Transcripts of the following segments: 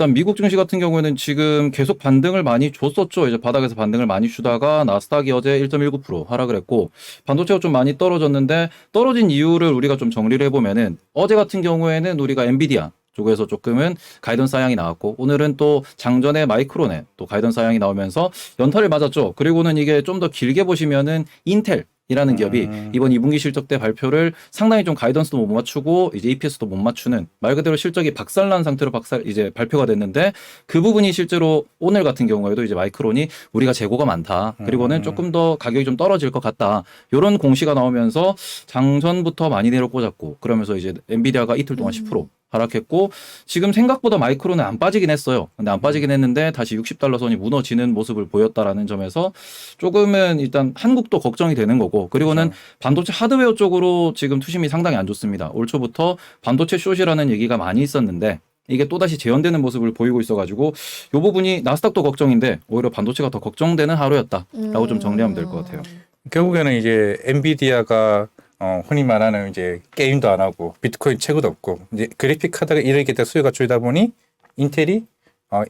일단 미국 증시 같은 경우에는 지금 계속 반등을 많이 줬었죠. 이제 바닥에서 반등을 많이 주다가 나스닥이 어제 1.19% 하락을 했고 반도체가 좀 많이 떨어졌는데 떨어진 이유를 우리가 좀 정리를 해보면은 어제 같은 경우에는 우리가 엔비디아 쪽에서 조금은 가이던스 하향이 나왔고 오늘은 또 장전에 마이크론에 또 가이던스 하향이 나오면서 연타를 맞았죠. 그리고는 이게 좀 더 길게 보시면은 인텔 이라는 기업이 이번 2분기 실적 때 발표를 상당히 좀 가이던스도 못 맞추고 이제 EPS도 못 맞추는 말 그대로 실적이 박살난 상태로 이제 발표가 됐는데 그 부분이 실제로 오늘 같은 경우에도 이제 마이크론이 우리가 재고가 많다. 그리고는 조금 더 가격이 좀 떨어질 것 같다. 이런 공시가 나오면서 장전부터 많이 내려꽂았고 그러면서 이제 엔비디아가 이틀 동안 10% 하락했고 지금 생각보다 마이크론은 안 빠지긴 했어요. 근데 안 빠지긴 했는데 다시 60달러 선이 무너지는 모습을 보였다라는 점에서 조금은 일단 한국도 걱정이 되는 거고 그리고는 그렇죠. 반도체 하드웨어 쪽으로 지금 투심이 상당히 안 좋습니다. 올 초부터 반도체 숏이라는 얘기가 많이 있었는데 이게 또다시 재현되는 모습을 보이고 있어가지고 이 부분이 나스닥도 걱정인데 오히려 반도체가 더 걱정되는 하루였다라고 좀 정리하면 될 것 같아요. 결국에는 이제 엔비디아가 흔히 말하는 이제 게임도 안 하고 비트코인 채굴도 없고 이제 그래픽 카드가 이렇게 돼 수요가 줄다 보니 인텔이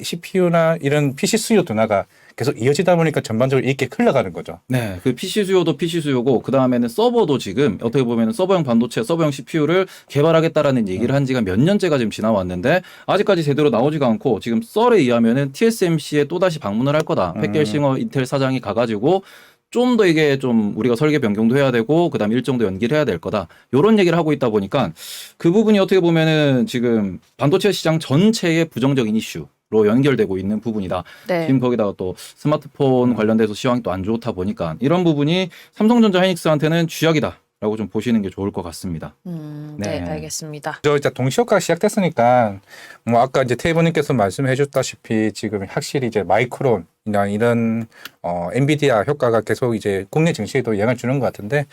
CPU나 이런 PC 수요 둔화가 계속 이어지다 보니까 전반적으로 이렇게 흘러가는 거죠. 네, 그 PC 수요도 PC 수요고 그 다음에는 서버도 지금 어떻게 보면 서버형 반도체, 서버형 CPU를 개발하겠다라는 얘기를 한 지가 몇 년째가 지금 지나왔는데 아직까지 제대로 나오지가 않고 지금 썰에 의하면은 TSMC에 또다시 방문을 할 거다. 팩겔싱어 인텔 사장이 가가지고 좀 더 이게 좀 우리가 설계 변경도 해야 되고 그다음에 일정도 연기를 해야 될 거다. 요런 얘기를 하고 있다 보니까 그 부분이 어떻게 보면은 지금 반도체 시장 전체의 부정적인 이슈로 연결되고 있는 부분이다. 네. 지금 거기다가 또 스마트폰 관련돼서 시황이 또 안 좋다 보니까 이런 부분이 삼성전자 하이닉스한테는 쥐약이다라고 좀 보시는 게 좋을 것 같습니다. 네, 네. 알겠습니다. 저 이제 동시효과가 시작됐으니까 뭐 아까 이제 테이블님께서 말씀해 주셨다시피 지금 확실히 이제 마이크론이나 이런 엔비디아 효과가 계속 이제 국내 증시에도 영향을 주는 것 같은데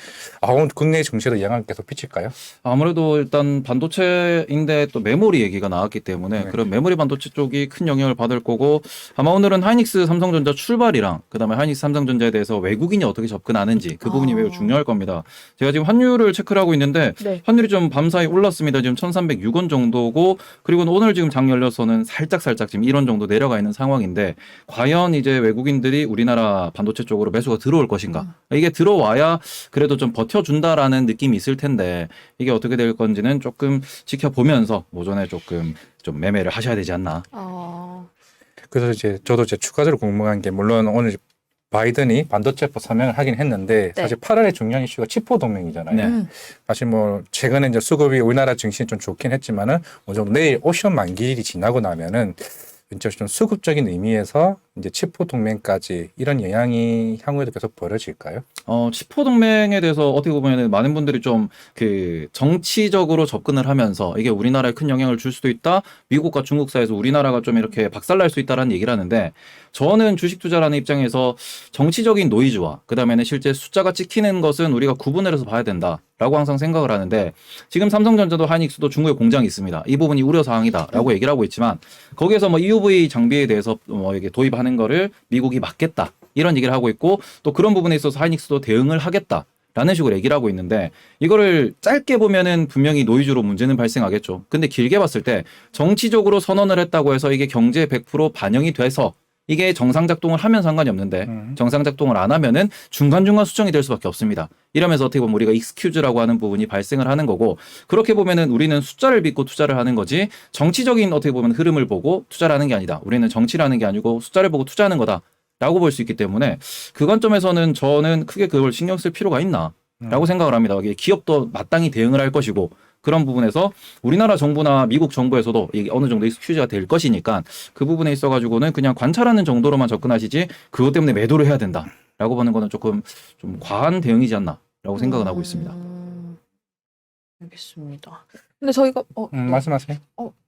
오늘 국내 증시에도 영향을 계속 미칠까요? 아무래도 일단 반도체인데 또 메모리 얘기가 나왔기 때문에 네. 그런 메모리 반도체 쪽이 큰 영향을 받을 거고 아마 오늘은 하이닉스 삼성전자 출발이랑 그다음에 하이닉스 삼성전자에 대해서 외국인이 어떻게 접근하는지 그 부분이 매우 중요할 겁니다. 제가 지금 환율을 체크를 하고 있는데 네. 환율이 좀 밤사이 올랐습니다. 지금 1306원 정도고 그리고 오늘 지금 장 열려서는 살짝 지금 1원 정도 내려가 있는 상황인데 과연 이제 외국인들이 우리나라 반도체 쪽으로 매수가 들어올 것인가? 이게 들어와야 그래도 좀 버텨준다라는 느낌이 있을 텐데 이게 어떻게 될 건지는 조금 지켜보면서 오전에 조금 좀 매매를 하셔야 되지 않나. 그래서 이제 저도 이제 추가적으로 궁금한 게 물론 오늘 바이든이 반도체법 서명을 하긴 했는데 네. 사실 8월에 중요한 이슈가 치포 동맹이잖아요. 네. 사실 뭐 최근에 이제 수급이 우리나라 증시는 좀 좋긴 했지만은 어느 정도 내일 오션 만기일이 지나고 나면은 이제 좀 수급적인 의미에서 이제 치포 동맹까지 이런 영향이 향후에도 계속 벌어질까요? 치포 동맹에 대해서 어떻게 보면 많은 분들이 좀 그 정치적으로 접근을 하면서 이게 우리나라에 큰 영향을 줄 수도 있다. 미국과 중국 사이에서 우리나라가 좀 이렇게 박살날 수 있다라는 얘기를 하는데 저는 주식 투자라는 입장에서 정치적인 노이즈와 그다음에는 실제 숫자가 찍히는 것은 우리가 구분을 해서 봐야 된다라고 항상 생각을 하는데 지금 삼성전자도 하이닉스도 중국에 공장이 있습니다. 이 부분이 우려 사항이다라고 얘기를 하고 있지만 거기에서 뭐 EUV 장비에 대해서 뭐 이게 도입하는 거를 미국이 막겠다. 이런 얘기를 하고 있고 또 그런 부분에 있어서 하이닉스도 대응을 하겠다라는 식으로 얘기를 하고 있는데 이거를 짧게 보면은 분명히 노이즈로 문제는 발생하겠죠. 근데 길게 봤을 때 정치적으로 선언을 했다고 해서 이게 경제에 100% 반영이 돼서 이게 정상 작동을 하면 상관이 없는데 정상 작동을 안 하면은 중간중간 수정이 될 수밖에 없습니다. 이러면서 어떻게 보면 우리가 익스큐즈라고 하는 부분이 발생을 하는 거고 그렇게 보면은 우리는 숫자를 믿고 투자를 하는 거지 정치적인 어떻게 보면 흐름을 보고 투자를 하는 게 아니다. 우리는 정치를 하는 게 아니고 숫자를 보고 투자하는 거다. 라고 볼 수 있기 때문에 그 관점에서는 저는 크게 그걸 신경 쓸 필요가 있나 라고 생각을 합니다. 이게 기업도 마땅히 대응을 할 것이고 그런 부분에서 우리나라 정부나 미국 정부에서도 이게 어느 정도 익스큐즈가 될 것이니까 그 부분에 있어가지고는 그냥 관찰하는 정도로만 접근하시지 그것 때문에 매도를 해야 된다라고 보는 거는 조금 좀 과한 대응이지 않나라고 생각은 하고 있습니다. 알겠습니다. 근데 저희가 말씀하세요.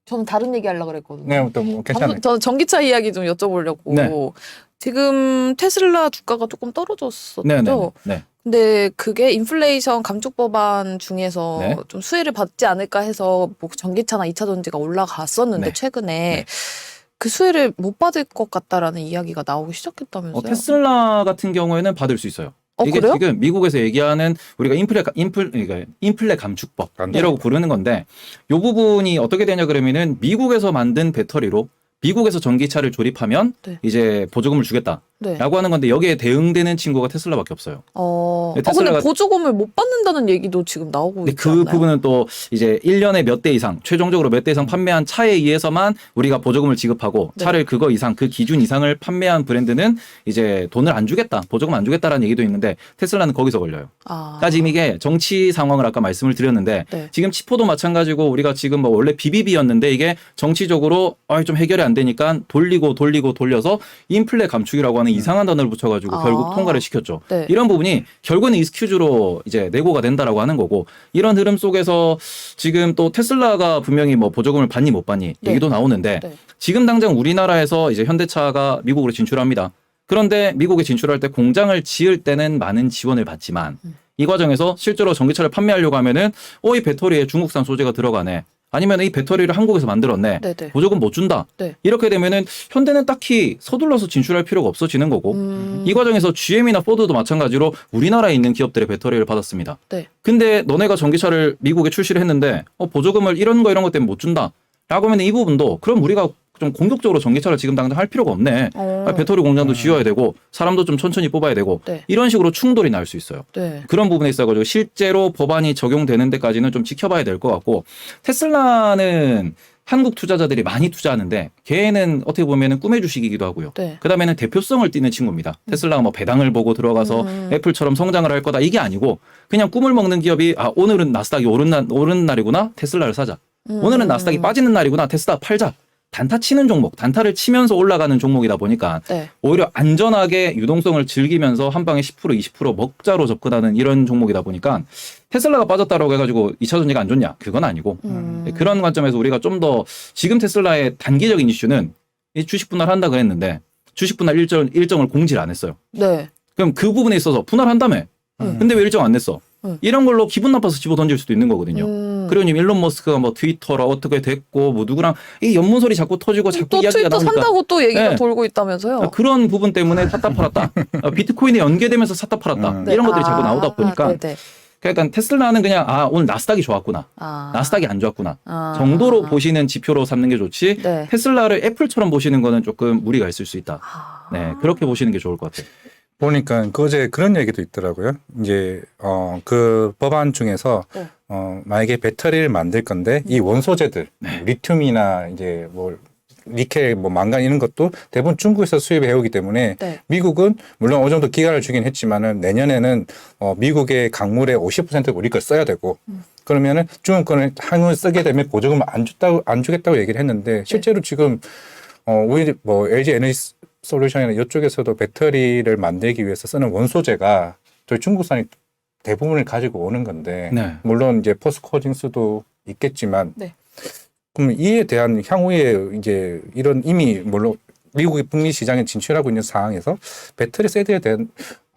저는 다른 얘기 하려고 그랬거든요. 네, 또 뭐 괜찮아요. 저는 전기차 이야기 좀 여쭤보려고. 네. 지금 테슬라 주가가 조금 떨어졌었죠. 네. 근데 그게 인플레이션 감축 법안 중에서 네. 좀 수혜를 받지 않을까 해서 뭐 전기차나 2차 전지가 올라갔었는데 네. 최근에 네. 그 수혜를 못 받을 것 같다라는 이야기가 나오기 시작했다면서요? 테슬라 같은 경우에는 받을 수 있어요. 이게 그래요? 지금 미국에서 얘기하는 우리가 인플레 감축법이라고 부르는 건데 이 부분이 어떻게 되냐 그러면은 미국에서 만든 배터리로 미국에서 전기차를 조립하면 네. 이제 보조금을 주겠다라고 네. 하는 건데 여기에 대응되는 친구가 테슬라밖에 없어요. 근데 근데 테슬라가- 보조금을 못 받는다는 얘기도 지금 나오고 근데 있지 그 않나요? 부분은 또 이제 1년에 몇 대 이상, 최종적으로 몇 대 이상 판매한 차에 의해서만 우리가 보조금을 지급하고 네. 차를 그거 이상, 그 기준 이상을 판매한 브랜드는 이제 돈을 안 주겠다, 보조금 안 주겠다라는 얘기도 있는데 테슬라는 거기서 걸려요. 그러니까 지금 이게 정치 상황을 아까 말씀을 드렸는데 네. 지금 치포도 마찬가지고 우리가 지금 뭐 원래 BBB였는데 이게 정치적으로 좀 해결이 안 되니까 돌려서 인플레 감축이라고 하는 이상한 단어를 붙여가지고 결국 통과를 시켰죠. 네. 이런 부분이 결국은 익스큐즈로 이제 내고가 된다라고 하는 거고 이런 흐름 속에서 지금 또 테슬라가 분명히 뭐 보조금을 받니 못 받니 네. 얘기도 나오는데 네. 지금 당장 우리나라에서 이제 현대차가 미국으로 진출합니다. 그런데 미국에 진출할 때 공장을 지을 때는 많은 지원을 받지만 이 과정에서 실제로 전기차를 판매하려고 하면은 이 배터리에 중국산 소재가 들어가네. 아니면 이 배터리를 한국에서 만들었네. 네네. 보조금 못 준다. 네. 이렇게 되면은 현대는 딱히 서둘러서 진출할 필요가 없어지는 거고 이 과정에서 GM이나 포드도 마찬가지로 우리나라에 있는 기업들의 배터리를 받았습니다. 네. 근데 너네가 전기차를 미국에 출시를 했는데 보조금을 이런 거 때문에 못 준다. 라고 하면 이 부분도 그럼 우리가 좀 공격적으로 전기차를 지금 당장 할 필요가 없네. 배터리 공장도 지어야 되고 사람도 좀 천천히 뽑아야 되고 네. 이런 식으로 충돌이 날 수 있어요. 네. 그런 부분에 있어가지고 실제로 법안이 적용되는 데까지는 좀 지켜봐야 될 것 같고 테슬라는 한국 투자자들이 많이 투자하는데 걔는 어떻게 보면은 꿈의 주식이기도 하고요. 네. 그다음에는 대표성을 띠는 친구입니다. 테슬라가 뭐 배당을 보고 들어가서 애플처럼 성장을 할 거다 이게 아니고 그냥 꿈을 먹는 기업이 오늘은 나스닥이 오른 날이구나 테슬라를 사자. 오늘은 나스닥이 빠지는 날이구나 테슬라 팔자. 단타 치는 종목, 단타를 치면서 올라가는 종목이다 보니까 네. 오히려 안전하게 유동성을 즐기면서 한 방에 10% 20% 먹자로 접근하는 이런 종목이다 보니까 테슬라가 빠졌다라고 해가지고 2차 전지가 안 좋냐? 그건 아니고 그런 관점에서 우리가 좀 더 지금 테슬라의 단기적인 이슈는 이 주식 분할한다 그랬는데 주식 분할 일정을 공지를 안 했어요. 네. 그럼 그 부분에 있어서 분할한다며. 근데 왜 일정 안 냈어? 이런 걸로 기분 나빠서 집어 던질 수도 있는 거거든요. 그리고 일론 머스크가 뭐 트위터로 어떻게 됐고 뭐 누구랑 이 연문 소리 자꾸 터지고 자꾸 또 이야기가 트위터 나오니까 산다고 또 얘기가 네. 돌고 있다면서요? 그런 부분 때문에 샀다 팔았다. 비트코인에 연계되면서 샀다 팔았다. 네. 이런 것들이 자꾸 나오다 보니까 네네. 그러니까 테슬라는 그냥 오늘 나스닥이 좋았구나. 나스닥이 안 좋았구나. 정도로 보시는 지표로 삼는 게 좋지. 네. 테슬라를 애플처럼 보시는 거는 조금 무리가 있을 수 있다. 네, 그렇게 보시는 게 좋을 것 같아요. 보니까 어제 그런 얘기도 있더라고요. 이제 그 법안 중에서 네. 만약에 배터리를 만들 건데 이 원소재들 리튬이나 이제 뭐 니켈, 뭐 망간 이런 것도 대부분 중국에서 수입해 오기 때문에 네. 미국은 물론 어느 정도 기간을 주긴 했지만은 내년에는 미국의 강물의 50%를 우리 걸 써야 되고 그러면은 중국 거는 한국을 쓰게 되면 보조금을 안 주겠다고 얘기를 했는데 실제로 지금 우리 뭐 LG 에너지 솔루션이나 이쪽에서도 배터리를 만들기 위해서 쓰는 원소재가 저희 중국산이 대부분을 가지고 오는 건데 네. 물론 이제 포스코징스도 있겠지만 네. 그럼 이에 대한 향후에 이제 이런 이미 물론 미국의 북미 시장에 진출하고 있는 상황에서 배터리 세대에 대한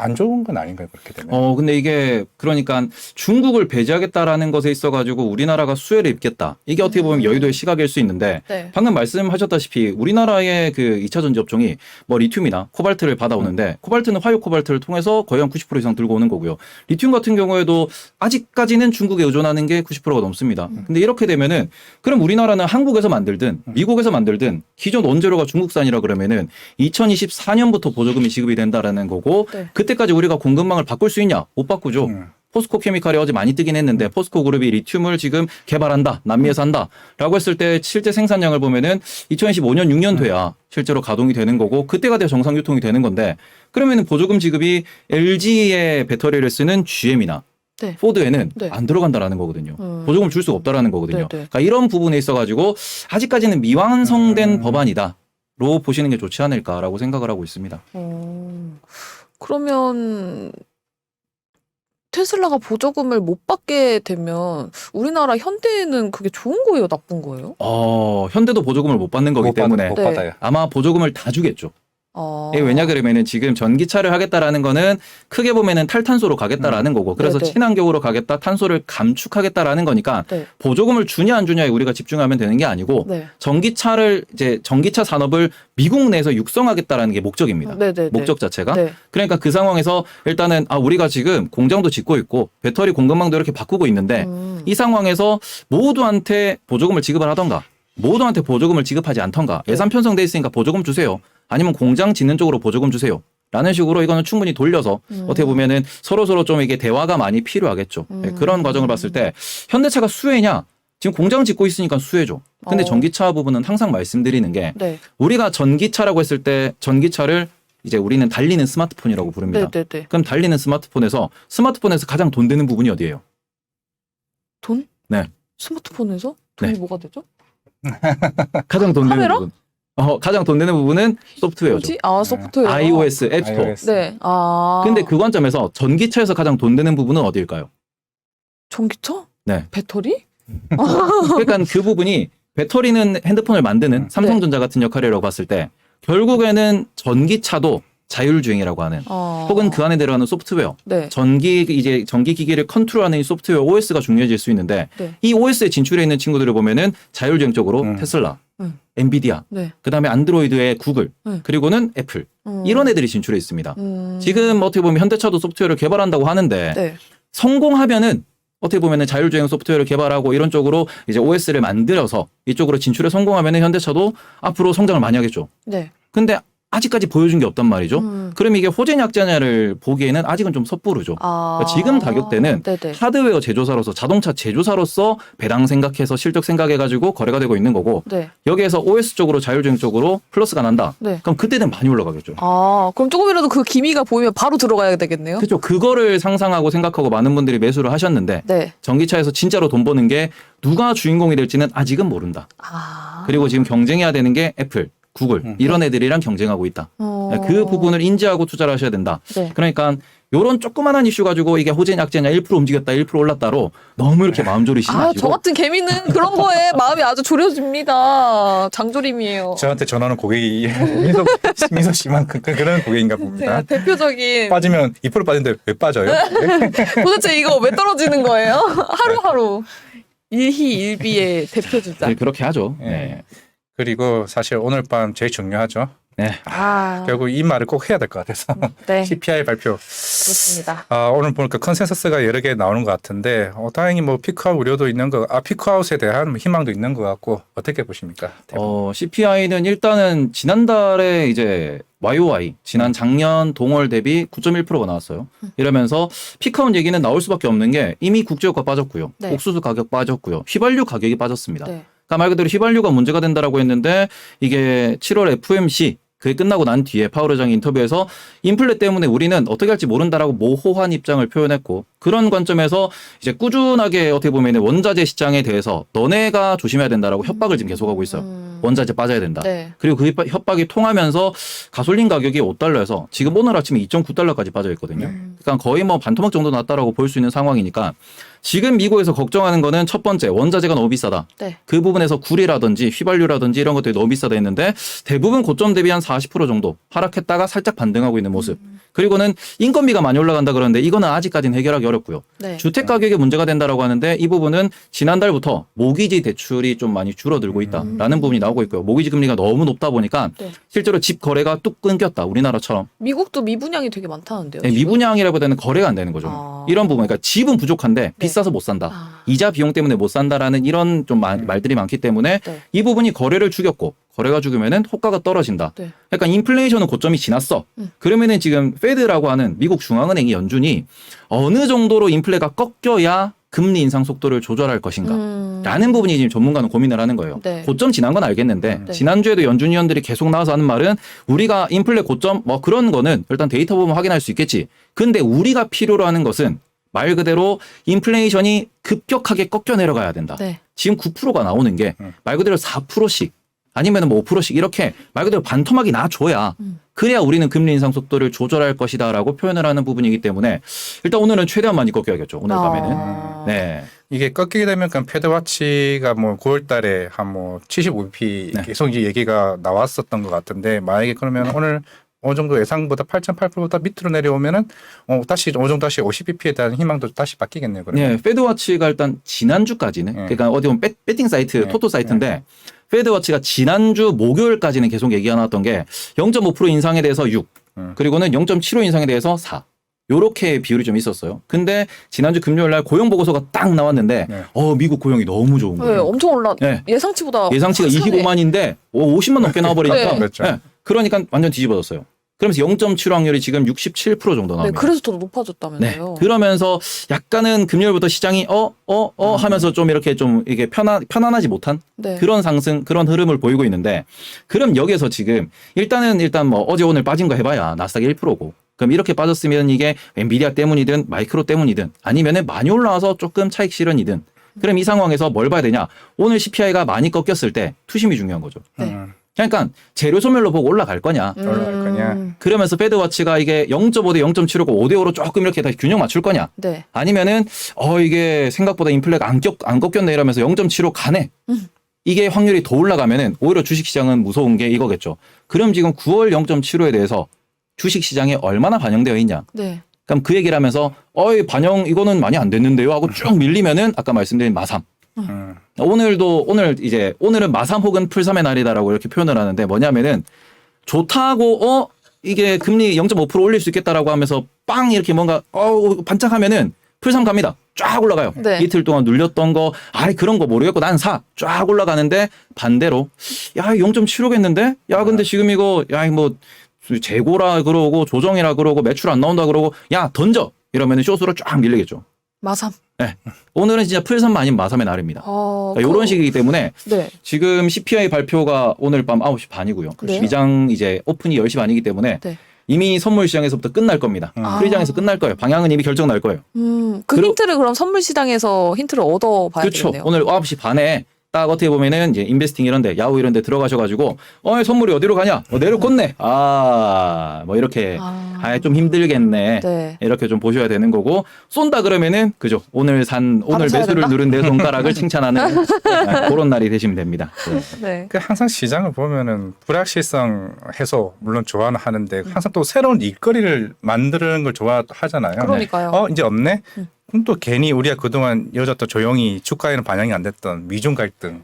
안 좋은 건 아닌가요? 그렇게 되면? 근데 이게 그러니까 중국을 배제하겠다라는 것에 있어가지고 우리나라가 수혜를 입겠다. 이게 어떻게 보면 여의도의 시각일 수 있는데 네. 방금 말씀하셨다시피 우리나라의 그 2차 전지 업종이 뭐 리튬이나 코발트를 받아오는데 코발트는 화요 코발트를 통해서 거의 한 90% 이상 들고 오는 거고요. 리튬 같은 경우에도 아직까지는 중국에 의존하는 게 90%가 넘습니다. 근데 이렇게 되면은 그럼 우리나라는 한국에서 만들든 미국에서 만들든 기존 원재료가 중국산이라 그러면은 2024년부터 보조금이 지급이 된다라는 거고 네. 그때까지 우리가 공급망을 바꿀 수 있냐? 못 바꾸죠. 포스코 케미칼이 어제 많이 뜨긴 했는데 포스코 그룹이 리튬을 지금 개발한다. 남미에서 한다. 라고 했을 때 실제 생산량을 보면은 2025년 6년 돼야 실제로 가동이 되는 거고 그때가 돼야 정상 유통이 되는 건데 그러면은 보조금 지급이 LG의 배터리를 쓰는 GM이나 네. 포드에는 네. 안 들어간다라는 거거든요. 보조금을 줄 수가 없다라는 거거든요. 네, 네. 그러니까 이런 부분에 있어가지고 아직까지는 미완성된 법안이다. 로 보시는 게 좋지 않을까라고 생각을 하고 있습니다. 그러면 테슬라가 보조금을 못 받게 되면 우리나라 현대는 그게 좋은 거예요, 나쁜 거예요? 현대도 보조금을 못 받는 거기 때문에 못 네. 받아요. 아마 보조금을 다 주겠죠. 아. 왜냐 그러면은 지금 전기차를 하겠다라는 거는 크게 보면은 탈탄소로 가겠다라는 거고 그래서 네네. 친환경으로 가겠다 탄소를 감축하겠다라는 거니까 네. 보조금을 주냐 안 주냐에 우리가 집중하면 되는 게 아니고 네. 전기차 산업을 미국 내에서 육성하겠다라는 게 목적입니다. 네네네. 목적 자체가. 네. 그러니까 그 상황에서 일단은 우리가 지금 공장도 짓고 있고 배터리 공급망도 이렇게 바꾸고 있는데 이 상황에서 모두한테 보조금을 지급을 하던가 모두한테 보조금을 지급하지 않던가 예산 편성돼 있으니까 보조금 주세요. 아니면 공장 짓는 쪽으로 보조금 주세요. 라는 식으로 이거는 충분히 돌려서 어떻게 보면은 서로서로 좀 이게 대화가 많이 필요하겠죠. 네, 그런 과정을 봤을 때 현대차가 수혜냐? 지금 공장 짓고 있으니까 수혜죠. 근데 전기차 부분은 항상 말씀드리는 게 네. 우리가 전기차라고 했을 때 전기차를 이제 우리는 달리는 스마트폰이라고 부릅니다. 네네네. 그럼 달리는 스마트폰에서 가장 돈 되는 부분이 어디예요? 돈? 네. 스마트폰에서? 돈이 네. 뭐가 되죠? 가장 돈 되는 카메라? 부분. 가장 돈 되는 부분은 소프트웨어죠. 뭐지? 아, 소프트웨어. iOS 앱스토어. iOS. 네. 아. 근데 그 관점에서 전기차에서 가장 돈 되는 부분은 어디일까요? 전기차? 네. 배터리? 그러니까 그 부분이 배터리는 핸드폰을 만드는 삼성전자 같은 역할이라고 봤을 때 결국에는 전기차도 자율주행이라고 하는 혹은 그 안에 들어가는 소프트웨어 네. 전기 기기를 컨트롤하는 이 소프트웨어 OS가 중요해질 수 있는데 네. 이 OS에 진출해 있는 친구들을 보면은 자율주행 쪽으로 테슬라, 엔비디아, 네. 그다음에 안드로이드의 구글, 네. 그리고는 애플 이런 애들이 진출해 있습니다. 지금 어떻게 보면 현대차도 소프트웨어를 개발한다고 하는데 네. 성공하면은 어떻게 보면은 자율주행 소프트웨어를 개발하고 이런 쪽으로 이제 OS를 만들어서 이쪽으로 진출에 성공하면은 현대차도 앞으로 성장을 많이 하겠죠. 네. 근데 아직까지 보여준 게 없단 말이죠. 그럼 이게 호재냐 약재냐를 보기에는 아직은 좀 섣부르죠. 그러니까 지금 가격대는 네네. 하드웨어 제조사로서 자동차 제조사로서 배당 생각해서 실적 생각해가지고 거래가 되고 있는 거고 네. 여기에서 OS 쪽으로 자율주행 쪽으로 플러스가 난다. 네. 그럼 그때는 많이 올라가겠죠. 그럼 조금이라도 그 기미가 보이면 바로 들어가야 되겠네요. 그렇죠. 그거를 상상하고 생각하고 많은 분들이 매수를 하셨는데 네. 전기차에서 진짜로 돈 버는 게 누가 주인공이 될지는 아직은 모른다. 그리고 지금 경쟁해야 되는 게 애플, 구글 이런 애들이랑 경쟁하고 있다. 그 부분을 인지하고 투자를 하셔야 된다. 네. 그러니까 요런 조그만한 이슈 가지고 이게 호재냐 약재냐 1% 움직였다 1% 올랐다로 너무 이렇게 마음 졸이시지 저 마시고 같은 개미는 그런 거에 마음이 아주 졸여집니다. 장조림이에요. 저한테 전화하는 고객이 민서 씨만 그런 고객인가 봅니다. 제가 대표적인 빠지면 2% 빠진데 왜 빠져요? 도대체 이거 왜 떨어지는 거예요? 하루하루 일희일비의 대표주자. 네, 그렇게 하죠. 네. 네. 그리고 사실 오늘 밤 제일 중요하죠. 네. 결국 이 말을 꼭 해야 될 것 같아서 네. CPI 발표. 그렇습니다. 오늘 보니까 컨센서스가 여러 개 나오는 것 같은데 다행히 뭐 피크아웃 우려도 있는 피크아웃에 대한 희망도 있는 것 같고 어떻게 보십니까? CPI는 일단은 지난달에 이제 YOY 지난 작년 동월 대비 9.1%가 나왔어요. 이러면서 피크아웃 얘기는 나올 수밖에 없는 게 이미 국제유가 빠졌고요. 네. 옥수수 가격 빠졌고요. 휘발유 가격이 빠졌습니다. 네. 그러니까 말 그대로 휘발유가 문제가 된다라고 했는데 이게 7월 FOMC 그게 끝나고 난 뒤에 파월 의장이 인터뷰에서 인플레 때문에 우리는 어떻게 할지 모른다라고 모호한 입장을 표현했고 그런 관점에서 이제 꾸준하게 어떻게 보면 원자재 시장에 대해서 너네가 조심해야 된다라고 협박을 지금 계속하고 있어요. 원자재 빠져야 된다. 네. 그리고 그 협박이 통하면서 가솔린 가격이 5달러에서 지금 오늘 아침에 2.9달러까지 빠져 있거든요. 그러니까 거의 뭐 반토막 정도 났다라고 볼 수 있는 상황이니까 지금 미국에서 걱정하는 거는 첫 번째 원자재가 너무 비싸다. 네. 그 부분에서 구리라든지 휘발유라든지 이런 것들이 너무 비싸다 했는데 대부분 고점 대비 한 40% 정도 하락했다가 살짝 반등하고 있는 모습. 그리고는 인건비가 많이 올라간다 그러는데 이거는 아직까지는 해결하기 어렵고요. 네. 주택 가격에 문제가 된다라고 하는데 이 부분은 지난달부터 모기지 대출이 좀 많이 줄어들고 있다라는 부분이 나오고 있고요. 모기지 금리가 너무 높다 보니까 네. 실제로 집 거래가 뚝 끊겼다. 우리나라처럼. 미국도 미분양이 되게 많다는데요. 네, 미분양이라보다는 거래가 안 되는 거죠. 이런 부분. 그러니까 집은 부족한데 네. 비싸서 못 산다. 이자 비용 때문에 못 산다라는 이런 좀 말들이 많기 때문에 네. 이 부분이 거래를 죽였고 거래가 죽으면은 호가가 떨어진다. 네. 그러니까 인플레이션은 고점이 지났어. 그러면은 지금 페드라고 하는 미국 중앙은행이 연준이 어느 정도로 인플레가 꺾여야 금리 인상 속도를 조절할 것인가 라는 부분이 지금 전문가는 고민을 하는 거예요. 네. 고점 지난 건 알겠는데 네. 지난주에도 연준 위원들이 계속 나와서 하는 말은 우리가 인플레 고점 뭐 그런 거는 일단 데이터 보면 확인할 수 있겠지. 근데 우리가 필요로 하는 것은 말 그대로 인플레이션이 급격하게 꺾여 내려가야 된다. 네. 지금 9%가 나오는 게 말 그대로 4%씩 아니면 뭐 5%씩 이렇게 말 그대로 반토막이 나줘야 그래야 우리는 금리 인상 속도를 조절할 것이다라고 표현을 하는 부분이기 때문에 일단 오늘은 최대한 많이 꺾여야겠죠. 오늘 밤에는. 네. 이게 꺾이게 되면 그냥 패드와치가 뭐 9월 달에 한 뭐 75bp 네. 계속 이제 얘기가 나왔었던 것 같은데 만약에 그러면 오늘 어느 정도 예상보다 8.8%보다 밑으로 내려오면은 다시 어느 정도 다시 50bp에 대한 희망도 다시 바뀌겠네요. 그러면. 네, 페드워치가 일단 지난주까지는 그러니까 어디 보면 배팅 사이트, 토토 사이트인데 페드워치가 지난주 목요일까지는 계속 얘기가 나왔던 게 0.5% 인상에 대해서 6, 그리고는 0.75 인상에 대해서 4. 요렇게 비율이 좀 있었어요. 근데 지난주 금요일 날 고용 보고서가 딱 나왔는데 네. 미국 고용이 너무 좋은 네, 거예요. 엄청 올라. 네. 예상치보다 예상치가 확 사네. 25만인데 50만 넘게 나와버리니까 네. 그렇죠. 그러니까 완전 뒤집어졌어요. 그러면서 0.7 확률이 지금 67% 정도 네, 나옵니다. 그래서 더 네. 높아졌다면서요. 그러면서 약간은 금요일부터 시장이 하면서 좀 이렇게 좀 이게 편안하지 못한 네. 그런 상승, 그런 흐름을 보이고 있는데, 그럼 여기서 지금 일단 뭐 어제 오늘 빠진 거 해봐야 나스닥 1%고, 그럼 이렇게 빠졌으면 이게 엔비디아 때문이든 마이크로 때문이든 아니면은 많이 올라와서 조금 차익 실현이든, 그럼 이 상황에서 뭘 봐야 되냐? 오늘 CPI가 많이 꺾였을 때 투심이 중요한 거죠. 네. 그러니까 재료 소멸로 보고 올라갈 거냐? 올라갈 거냐? 그러면서 페드워치가 이게 0.5 대 0.75고 5대 5로 조금 이렇게 다시 균형 맞출 거냐? 네. 아니면은 이게 생각보다 인플레가 안 꺾였네 이러면서 0.75 가네. 이게 확률이 더 올라가면은 오히려 주식시장은 무서운 게 이거겠죠. 그럼 지금 9월 0.75에 대해서 주식시장에 얼마나 반영되어 있냐? 네. 그럼 그 얘기를 하면서 반영 이거는 많이 안 됐는데요 하고 쭉 밀리면은 아까 말씀드린 마삼. 오늘은 마삼 혹은 풀삼의 날이다라고 이렇게 표현을 하는데, 뭐냐면은 좋다고 이게 금리 0.5% 올릴 수 있겠다라고 하면서 빵 이렇게 뭔가 반짝하면은 풀삼 갑니다. 쫙 올라가요. 네. 이틀 동안 눌렸던 거 그런 거 모르겠고 난 사. 쫙 올라가는데 반대로 0.75겠는데? 근데 지금 이거 뭐 재고라 그러고 조정이라 그러고 매출 안 나온다 그러고 던져. 이러면은 쇼스로 쫙 밀리겠죠. 마삼. 네. 오늘은 진짜 풀삼 아닌 마삼의 날입니다. 그러니까 이런 식이기 때문에 네. 지금 CPI 발표가 오늘 밤 9시 반이고요. 네. 시장 이제 오픈이 10시 반이기 때문에 네. 이미 선물 시장에서부터 끝날 겁니다. 프리장에서 끝날 거예요. 방향은 이미 결정 날 거예요. 그 힌트를 그럼 선물 시장에서 힌트를 얻어봐야 그렇죠. 되겠네요. 오늘 9시 반에 딱 어떻게 보면은 이제 인베스팅 이런데 야후 이런데 들어가셔가지고 선물이 어디로 가냐? 내려꽂네. 뭐 이렇게 좀 힘들겠네. 네. 이렇게 좀 보셔야 되는 거고, 쏜다 그러면은 그죠. 오늘 사야 매수를 된다? 누른 내 손가락을 칭찬하는 그런 날이 되시면 됩니다. 네. 네. 그 항상 시장을 보면은 불확실성 해소 물론 좋아는 하는데 항상 또 새로운 일거리를 만드는 걸 좋아하잖아요. 그러니까요. 이제 없네. 그럼 또 괜히 우리가 그동안 이어졌던 조용히 주가에는 반영이 안 됐던 미중 갈등,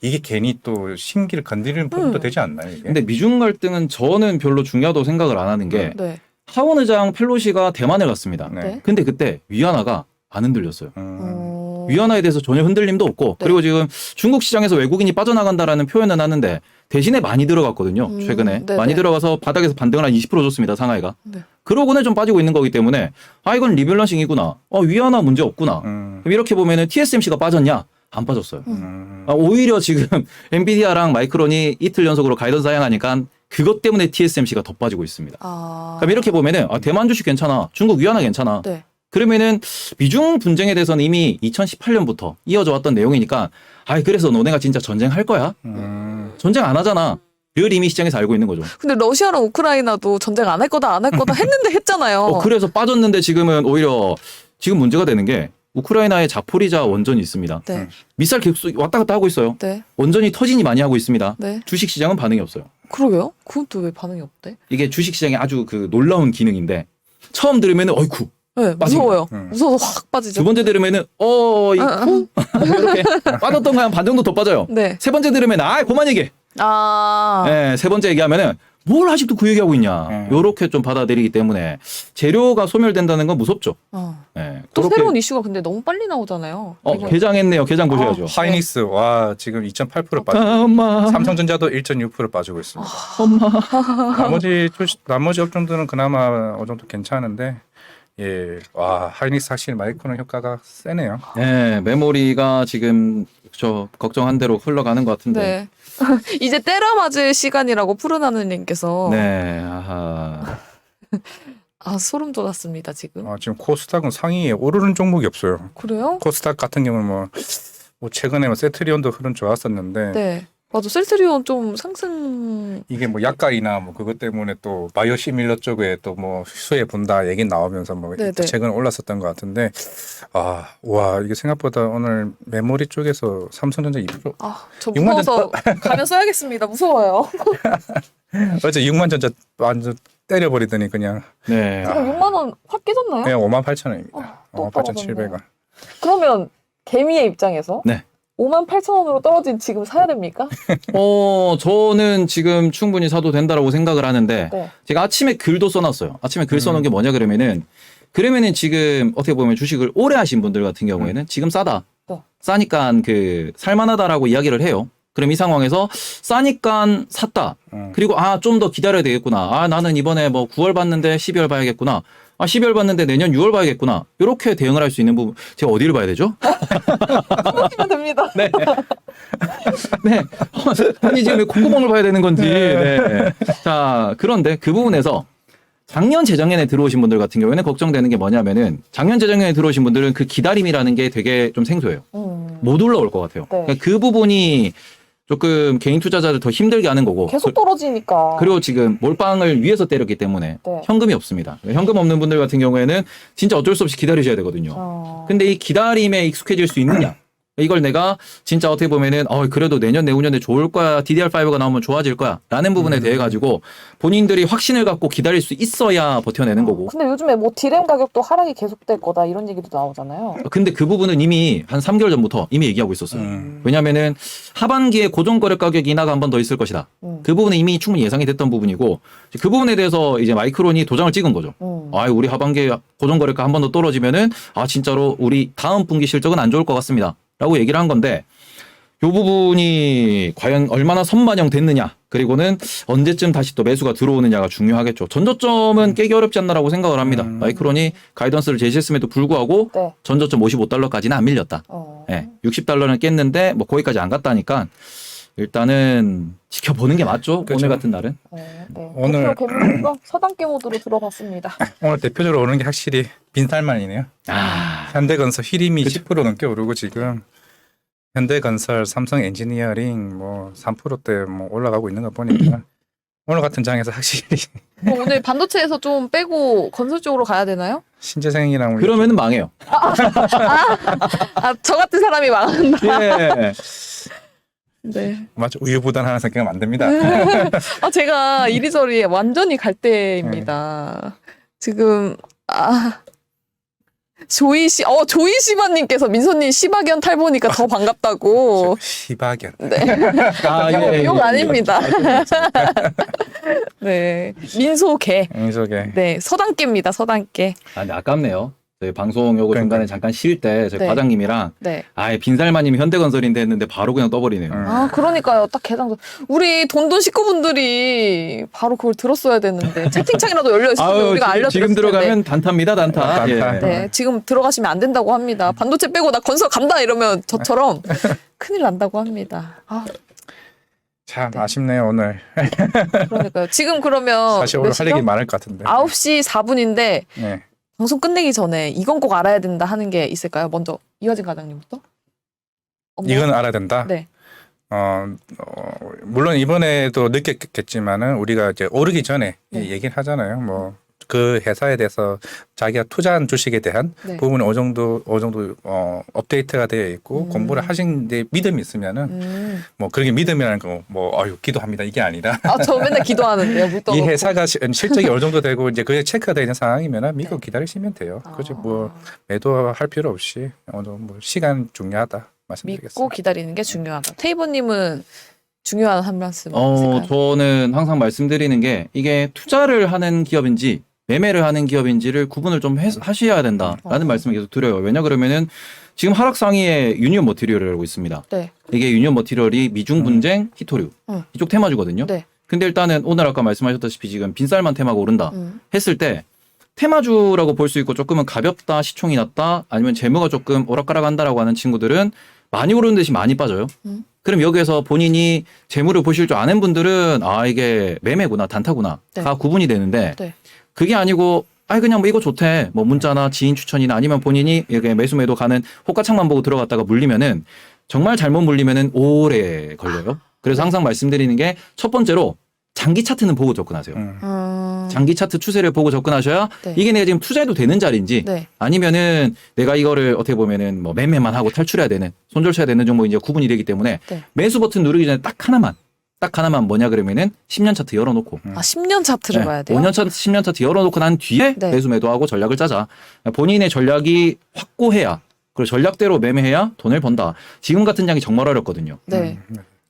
이게 괜히 또 심기를 건드리는 부분도 되지 않나요? 이게? 근데 미중 갈등은 저는 별로 중요하다고 생각을 안 하는 게, 네. 하원 의장 펠로시가 대만을 갔습니다. 네. 근데 그때 위안화가 안 흔들렸어요. 위안화에 대해서 전혀 흔들림도 없고, 네. 그리고 지금 중국 시장에서 외국인이 빠져나간다라는 표현은 하는데 대신에 많이 들어갔거든요. 최근에 네네. 많이 들어가서 바닥에서 반등을 한 20% 줬습니다. 상하이가. 네. 그러고는 좀 빠지고 있는 거기 때문에 이건 리밸런싱이구나. 위안화 문제 없구나. 그럼 이렇게 보면은 TSMC가 빠졌냐? 안 빠졌어요. 오히려 지금 엔비디아랑 마이크론이 이틀 연속으로 가이던스 하향하니까 그것 때문에 TSMC가 더 빠지고 있습니다. 그럼 이렇게 보면은 대만 주식 괜찮아. 중국 위안화 괜찮아. 네. 그러면은 미중 분쟁에 대해서는 이미 2018년부터 이어져 왔던 내용이니까 그래서 너네가 진짜 전쟁할 거야? 전쟁 안 하잖아. 를 이미 시장에서 알고 있는 거죠. 근데 러시아랑 우크라이나도 전쟁 안 할 거다 했는데 했잖아요. 그래서 빠졌는데 지금은 오히려 지금 문제가 되는 게 우크라이나에 자포리자 원전이 있습니다. 네. 미사일 계속 왔다 갔다 하고 있어요. 네. 원전이 터지니 많이 하고 있습니다. 네. 주식시장은 반응이 없어요. 그러게요? 그건 또 왜 반응이 없대? 이게 주식시장의 아주 놀라운 기능인데, 처음 들으면은 어이쿠. 네, 무서워요. 무서워서 확 빠지죠. 두 번째 들으면은 이쿠. 이렇게 빠졌던 거 한 반 정도 더 빠져요. 네. 세 번째 들으면 그만 얘기해. 네, 세 번째 얘기하면은 뭘 아직도 그 얘기하고 있냐. 요렇게 좀 받아들이기 때문에 재료가 소멸된다는 건 무섭죠. 네, 또 그렇게. 새로운 이슈가 근데 너무 빨리 나오잖아요. 개장했네요. 개장 보셔야죠. 하이닉스 지금 2.8% 빠지고 엄마. 삼성전자도 1.6% 빠지고 있습니다. 나머지 업종들은 그나마 어느 정도 괜찮은데 하이닉스 확실히 마이크론 효과가 세네요. 네, 메모리가 지금 걱정한 대로 흘러가는 것 같은데. 네. 이제 때려 맞을 시간이라고 푸른하늘님께서. 네, 아하. 소름 돋았습니다 지금. 지금 코스닥은 상위에 오르는 종목이 없어요. 그래요? 코스닥 같은 경우는 최근에 세트리온도 흐름 좋았었는데 네. 맞아. 셀트리온 좀 상승. 이게 약가이나 그것 때문에 또 바이오시밀러 쪽에 또 수혜 본다 얘기 나오면서 네네. 최근에 올랐었던 것 같은데 이게 생각보다 오늘 메모리 쪽에서 삼성전자 2%. 저 무서워서 가면 써야겠습니다. 무서워요. 어제 6만 전자 완전 때려버리더니 그냥. 네. 지금 6만 원 확 깨졌나요? 그냥 58,000원입니다. 또 58,700원. 그러면 개미의 입장에서 네. 58,000원으로 떨어진 지금 사야 됩니까? 저는 지금 충분히 사도 된다라고 생각을 하는데, 네. 제가 아침에 글도 써놨어요. 아침에 글 써놓은 게 뭐냐 그러면은, 그러면은 지금 어떻게 보면 주식을 오래 하신 분들 같은 경우에는 지금 싸다. 네. 싸니까 그 살만하다라고 이야기를 해요. 그럼 이 상황에서 싸니까 샀다. 그리고 좀 더 기다려야 되겠구나. 나는 이번에 뭐 9월 봤는데 12월 봐야겠구나. 12월 봤는데 내년 6월 봐야겠구나. 이렇게 대응을 할 수 있는 부분. 제가 어디를 봐야 되죠? 하면 됩니다. 네. 네. 아니, 지금 왜 콧구멍을 봐야 되는 건지. 네. 자, 그런데 그 부분에서 작년 재작년에 들어오신 분들 같은 경우에는 걱정되는 게 뭐냐면은 작년 재작년에 들어오신 분들은 그 기다림이라는 게 되게 좀 생소해요. 못 올라올 것 같아요. 네. 그러니까 그 부분이 조금 개인 투자자를 더 힘들게 하는 거고. 계속 떨어지니까. 그리고 지금 몰빵을 위에서 때렸기 때문에 네. 현금이 없습니다. 현금 없는 분들 같은 경우에는 진짜 어쩔 수 없이 기다리셔야 되거든요. 근데 이 기다림에 익숙해질 수 있느냐? 이걸 내가 진짜 어떻게 보면은 그래도 내년 내후년에 좋을 거야. DDR5가 나오면 좋아질 거야. 라는 부분에 대해 가지고 본인들이 확신을 갖고 기다릴 수 있어야 버텨내는 거고. 근데 요즘에 뭐 디램 가격도 하락이 계속될 거다 이런 얘기도 나오잖아요. 근데 그 부분은 이미 한 3개월 전부터 이미 얘기하고 있었어요. 왜냐면은 하반기에 고정거래 가격 인하가 한 번 더 있을 것이다. 그 부분은 이미 충분히 예상이 됐던 부분이고 그 부분에 대해서 이제 마이크론이 도장을 찍은 거죠. 우리 하반기에 고정거래가 한 번 더 떨어지면은 진짜로 우리 다음 분기 실적은 안 좋을 것 같습니다. 라고 얘기를 한 건데 이 부분이 과연 얼마나 선반영 됐느냐 그리고는 언제쯤 다시 또 매수가 들어오느냐가 중요하겠죠. 전저점은 깨기 어렵지 않나라고 생각을 합니다. 마이크론이 가이던스를 제시했음에도 불구하고 네. 전저점 55달러까지는 안 밀렸다. 네, 60달러는 깼는데 뭐 거기까지 안 갔다니까 일단은 지켜보는 게 맞죠. 그렇죠. 오늘 같은 날은. 네. 오늘- 대표 개물가 서단계 모드로 들어갔습니다. 오늘 대표적으로 오는 게 확실히 빈살만이네요. 현대건설 히림이 10% 넘게 오르고 지금 현대건설, 삼성 엔지니어링 뭐 3%대 뭐 올라가고 있는 거 보니까 오늘 같은 장에서 확실히 오늘 반도체에서 좀 빼고 건설 쪽으로 가야 되나요? 신재생이랑 뭐 그러면은 망해요. 저 같은 사람이 망한다. 예. 네. 맞죠 우유부단하는 생각은 안 됩니다. 제가 이리저리 완전히 갈 때입니다. 지금 조이시바님께서 민소님 시바견 탈보니까 더 반갑다고. 시바견. 예. 욕 아닙니다. 네, 민소개. 인석에 네, 서단계입니다. 서단계. 근데 아깝네요. 저희 방송 요거 그러니까. 중간에 잠깐 쉴 때 저희 네. 과장님이랑 네. 빈살마님이 현대건설인데 했는데 바로 그냥 떠버리네요. 그러니까요. 딱 개당. 우리 돈돈 식구분들이 바로 그걸 들었어야 되는데 채팅창이라도 열려 있으면 우리가 알려드렸을 지금 텐데. 들어가면 단타입니다, 단타. 단타. 예. 네, 지금 들어가시면 안 된다고 합니다. 반도체 빼고 나 건설 간다 이러면 저처럼 큰일 난다고 합니다. 참 아쉽네요 오늘. 그러니까요. 지금 그러면 사실 오늘 몇 할 얘기 시죠? 많을 것 같은데. 9시 4분인데 네. 방송 끝내기 전에 이건 꼭 알아야 된다 하는 게 있을까요? 먼저 이화진 과장님부터. 없나요? 이건 알아야 된다. 네. 물론 이번에도 느꼈겠지만은 우리가 이제 오르기 전에 네. 얘기를 하잖아요. 뭐 그 회사에 대해서 자기가 투자한 주식에 대한 네. 부분이 어느 정도 업데이트가 되어 있고 공부를 하신 데 믿음이 있으면은 뭐 그렇게 믿음이라는 거 뭐 기도합니다 이게 아니라 저 맨날 기도하는데요. 물 이 떠놓고. 회사가 실적이 어느 정도 되고 이제 그게 체크가 되는 상황이면은 믿고 기다리시면 돼요. 그렇지 뭐 매도할 필요 없이 어느 뭐 시간 중요하다 말씀드리겠습니다. 믿고 기다리는 게 중요하다. 테이버님은 중요한 한 말씀 있을까요? 저는 항상 말씀드리는 게 이게 투자를 하는 기업인지 매매를 하는 기업인지를 구분을 좀 하셔야 된다라는 말씀을 계속 드려요. 왜냐 그러면은 지금 하락상위에 유니온 머티리얼이라고 있습니다. 네. 이게 유니온 머티리얼이 미중 분쟁, 히토류 이쪽 테마주거든요. 네. 근데 일단은 오늘 아까 말씀하셨다시피 지금 빈쌀만 테마가 오른다 했을 때 테마주라고 볼 수 있고 조금은 가볍다, 시총이 낮다, 아니면 재무가 조금 오락가락한다라고 하는 친구들은 많이 오르는 대신 많이 빠져요. 그럼 여기에서 본인이 재무를 보실 줄 아는 분들은 이게 매매구나, 단타구나 네. 다 구분이 되는데 네. 그게 아니고 그냥 뭐 이거 좋대. 뭐 문자나 지인 추천이나 아니면 본인이 이게 매수 가는 호가창만 보고 들어갔다가 물리면은 정말 잘못 물리면은 오래 걸려요. 그래서 항상 말씀드리는 게 첫 번째로 장기 차트는 보고 접근하세요. 장기 차트 추세를 보고 접근하셔야 네. 이게 내가 지금 투자해도 되는 자리인지 네. 아니면은 내가 이거를 어떻게 보면은 뭐 매매만 하고 탈출해야 되는 손절쳐야 되는 정도 이제 구분이 되기 때문에 네. 매수 버튼 누르기 전에 딱 하나만 뭐냐 그러면은 10년 차트 열어놓고 10년 차트를 봐야 돼요. 5년 차트, 10년 차트 열어놓고 난 뒤에 네. 매수 매도하고 전략을 짜자. 본인의 전략이 확고해야 그리고 전략대로 매매해야 돈을 번다. 지금 같은 장이 정말 어렵거든요. 네.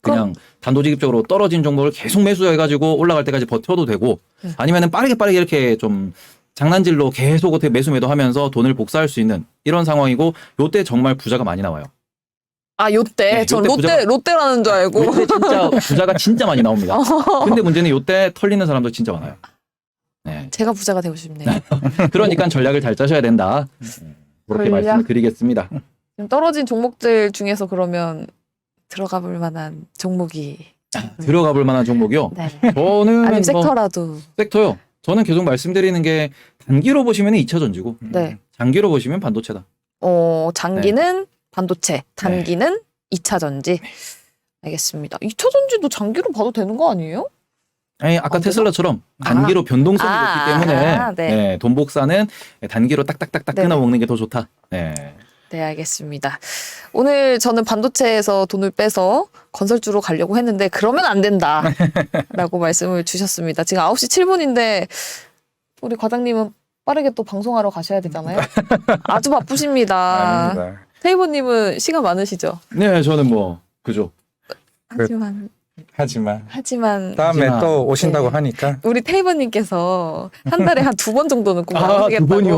그냥 단도직입적으로 떨어진 종목을 계속 매수해가지고 올라갈 때까지 버텨도 되고 아니면은 빠르게 이렇게 좀 장난질로 계속 어떻게 매수 매도하면서 돈을 복사할 수 있는 이런 상황이고 요때 정말 부자가 많이 나와요. 아, 요때 네, 전 요때 롯데라는 줄 알고. 요때 진짜 부자가 진짜 많이 나옵니다. 근데 문제는 요때 털리는 사람도 진짜 많아요. 네. 제가 부자가 되고 싶네요. 그러니까 전략을 잘 짜셔야 된다. 그렇게 전략? 말씀을 드리겠습니다. 지금 떨어진 종목들 중에서 그러면 들어가 볼 만한 종목이 들어가 볼 만한 종목이요. 네. 저는 아니면 뭐 섹터라도. 섹터요. 저는 계속 말씀드리는 게 단기로 보시면 2차 전지고 네. 장기로 보시면 반도체다. 장기는 반도체, 단기는 2차 전지. 알겠습니다. 2차 전지도 장기로 봐도 되는 거 아니에요? 아니, 아까 안 테슬라처럼 단기로 변동성이 있기 때문에 네. 네, 돈 복사는 단기로 딱딱딱딱 네네. 끊어먹는 게 더 좋다. 네. 네, 알겠습니다. 오늘 저는 반도체에서 돈을 빼서 건설주로 가려고 했는데 그러면 안 된다 라고 말씀을 주셨습니다. 지금 9시 7분인데 우리 과장님은 빠르게 또 방송하러 가셔야 되잖아요. 아주 바쁘십니다. 아닙니다. 테이버님은 시간 많으시죠? 네, 저는 뭐 그죠. 하지만 다음에 하지만, 또 오신다고 네. 하니까 우리 테이버님께서 한 달에 한 2번 정도는 꼭 아, 나오시겠다고. 두 번이요?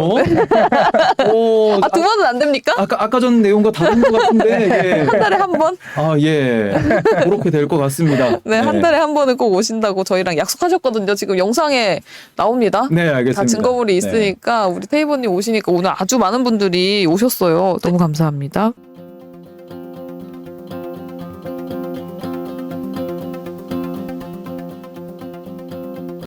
오, 아, 2번은 안 됩니까? 아까 전 내용과 다른 것 같은데. 예. 한 달에 한 번? 아, 예. 그렇게 될 것 같습니다. 네, 한 달에 한 번은 꼭 오신다고 저희랑 약속하셨거든요. 지금 영상에 나옵니다. 네, 알겠습니다. 다 증거물이 네. 있으니까 우리 테이버님 오시니까 오늘 아주 많은 분들이 오셨어요. 너무 감사합니다.